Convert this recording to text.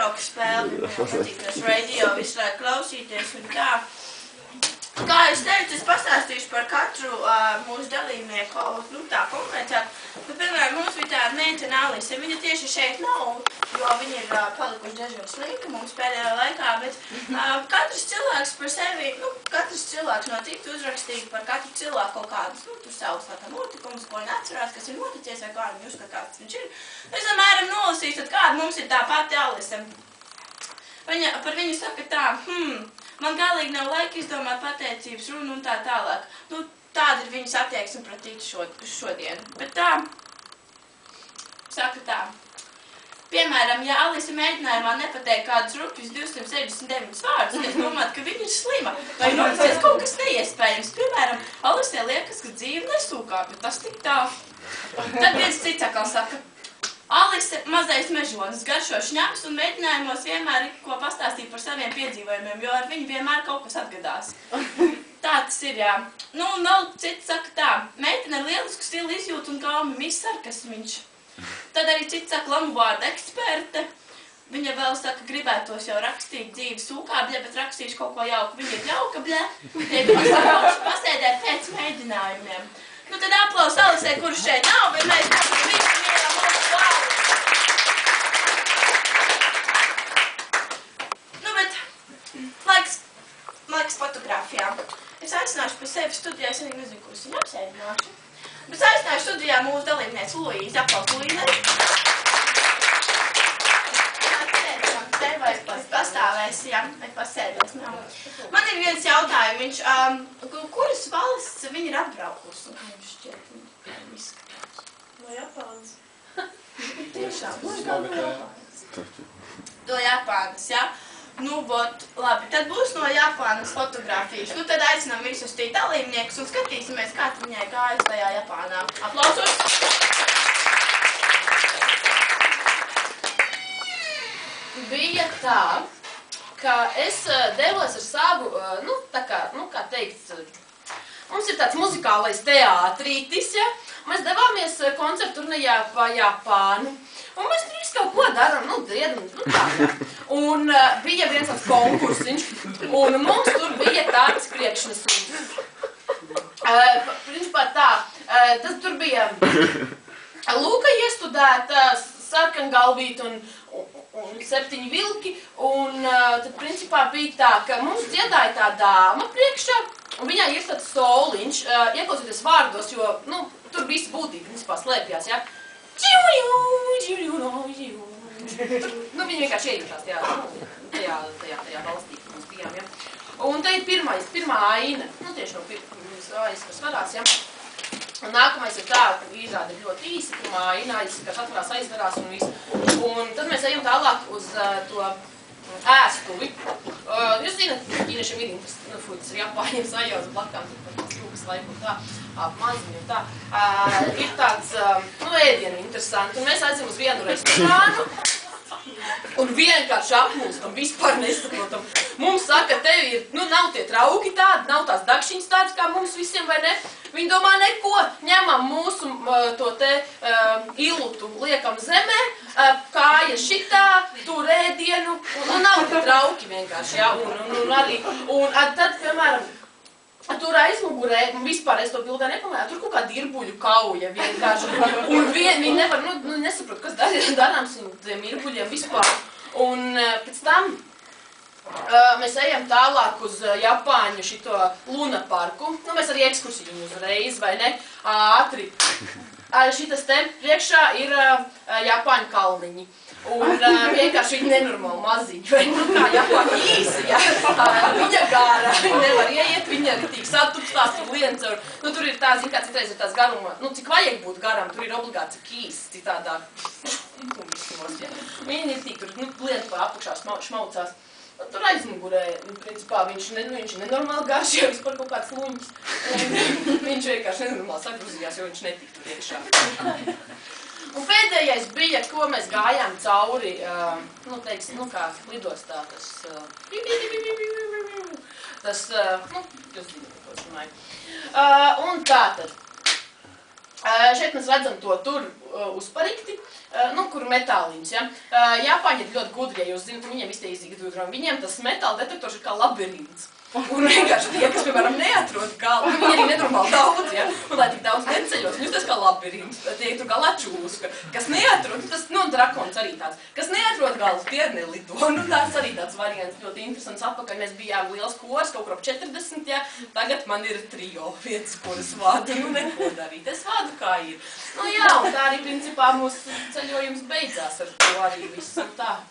karaoke spēle, man patīk tos radio visu laiku klausīties un tā. Kā es teicu, es pastāstīšu par katru mūsu dalībnieku, tā konkrētāk. Pirmkārt, mums bija tāda meitene Alise. Viņa tieši šeit nav, jo viņa ir palikuši dažos slinka mums pēdējā laikā, bet katrs cilvēks par sevi, katrs cilvēks no citu uzrakstīja par katru cilvēku kaut kādus, tur savus notikumus, ko viņa atcerās, kas ir noticies vai kādu viņa uzskata, kāds viņš ir. Es apmēram nolasīšu, tad kāda mums ir tā pati Alise. Par viņu saka tā, man galīgi nav laika izdomāt pateicības runu un tā tālāk. Tāda ir viņas attieksme pret citu šodien. Bet tā, saka tā. Piemēram, ja Alise mēģinājumā nepateikt kādus rupjus 269 vārdus, es domātu, ka viņa ir slima. Vai noticies kaut kas neiespējams. Piemēram, Alise liekas, ka dzīve nesūkā, bet tas tik tā. Tad viens cits atkal saka. Alise mazais mežonis garšo šņaps un mēģinājumos vienmēr ir ko pastāstīt par saviem piedzīvojumiem, jo ar viņu vienmēr kaut kas atgadās. Tā tas ir, jā. Un vēl cits saka tā, meitene ar lielisku stilu izjūtu un gaumi viss sarkasmiņš. Tad arī cits saka lamu vārdu eksperte. Viņa vēl saka, gribētos jau rakstīt dzīves sūkābļē, bet rakstīšu kaut ko jauku. Viņa ir jauka bļē, pasēdēt pēc mēģinājumiem. Tad aplaus Alisei, kurš šeit nav, bet mēs katru visu mieram mūsu klāvu. Laiks fotogrāfijām. Es aicināšu pie sevi studijā, es arī nezinu, kurus viņu apsēdināšu. Bet es aicināšu studijā mūsu dalībnieci Luīzi, aplaus Luīzei. Te vai pastāvēs, jā, vai pasēdēs, nav. Man ir viens jautājums, kuras valsts viņa ir atbraukusi? Kā jums šķiet? Izskatās. No Japānas. Tiešām, no Japānas. No Japānas, jā. Labi, tad būs no Japānas fotogrāfijas. Tad aicinām visus tī dalībniekus un skatīsimies, kā viņai gājas tajā Japānā. Aplausos! Bija tā, ka es devos ar savu, kā teikt, mums ir tāds muzikālais teātrītis, ja? Mēs devāmies koncertu turnejā pa Japānu. Un mēs tur visu kaut ko darām, dziedam, tā. Un bija viens tāds konkursiņš, un mums tur bija tāds priekšnesums. Principā tā, tas tur bija lūka iestudēta, sarkangalvīta un 7 vilki, un tad principā bija tā, ka mums dziedāja tā dāma priekšā, un viņai ir tāds soliņš, ieklausoties vārdos, jo, tur viss būtīgi, principā, slēpjās, ja? Viņi vienkārši iejušās tajā valstī, kur mēs bijām, ja? Un te ir pirmā aina, tieši no pirmās ainas, kas varās, ja? Un nākamais ir tā, ka izrāda ir ļoti īsa, pirmā aina, kas atvarās, aizvarās un viss. Un tad mēs ejam tālāk uz to ēstuvi. Jūs zināt, ķīniešiem ir tas ir Japāņiem sajauza blakām, tur par stūkas laiku un tā, maziņu un tā. Ir tāds, ēdienu interesanti, un mēs aizim uz vienu restorānu, un vienkārši apmūstam, vispār nesaprotam. Mums saka, tev ir, nav tie trauki tādi, nav tās dagšiņas tādas kā mums visiem, vai ne? Viņi domā neko, ņemam mūsu to te ilutu, liekam zemē, kāja šitā, tur ēdienu, un nav tie trauki vienkārši, ja, un tad, piemēram, tur aizmugurē, vispār es to bildē nepamēju, tur kaut kā dirbuļu kauja vienkārši, un viņi nevar, nesaprot, kas darāms tiem dirbuļiem vispār, un pēc tam mēs ejam tālāk uz Japāņu šito Luna parku, mēs arī ekskursiju uzreiz, vai ne, ātri. Šitas te priekšā ir Japāņu kalniņi. Un vienkārši viņi nenormāli maziņi, vai kā Japāņi īsi, ja? Viņa gārā, viņa nevar ieiet, viņa arī tīk satupstās, tur lien caur. Tur ir tā, zin kā citreiz ir tās garuma, cik vajag būt garam, tur ir obligāti cik īsi, citādāk. Viņi ir tīk tur, lien pa apakšā šmaucās. Tur aizmugurē, principā, viņš ir nenormāli garš, jau vispār kaut kāds luņķis. Viņš vienkārši nenormāli sagruzījās, jo viņš netika tur iekšā. Un pēdējais bija, ko mēs gājām cauri, kā lidostā, jūs zināt, ko es runāju. Un tātad, Šeit mēs redzam to tur uzparikti, kur metāliņš, ja. Japāņi ir ļoti gudri, ja jūs zināt, viņiem visi tie izgudrojumi, viņiem tas metāla detektors ir kā labirints. Un vienkārši tie, kas, piemēram, neatrod galu, viņi arī nenormāli daudz, ja, un lai tik daudz neceļos, viņus tas kā labirints, tie tur kā lačūska, kas neatrod, tas, drakons arī tāds, kas neatrod galu, tie nelido, tās arī tāds variants, ļoti interesants apakaļ, mēs bijām liels kors, kaut kur ap 40, ja, tagad man ir trio vietas, kuras vādu, neko darīt, es vādu kā ir. Jā, un tā arī, principā, mūsu ceļojums beidzās ar to arī visu tā.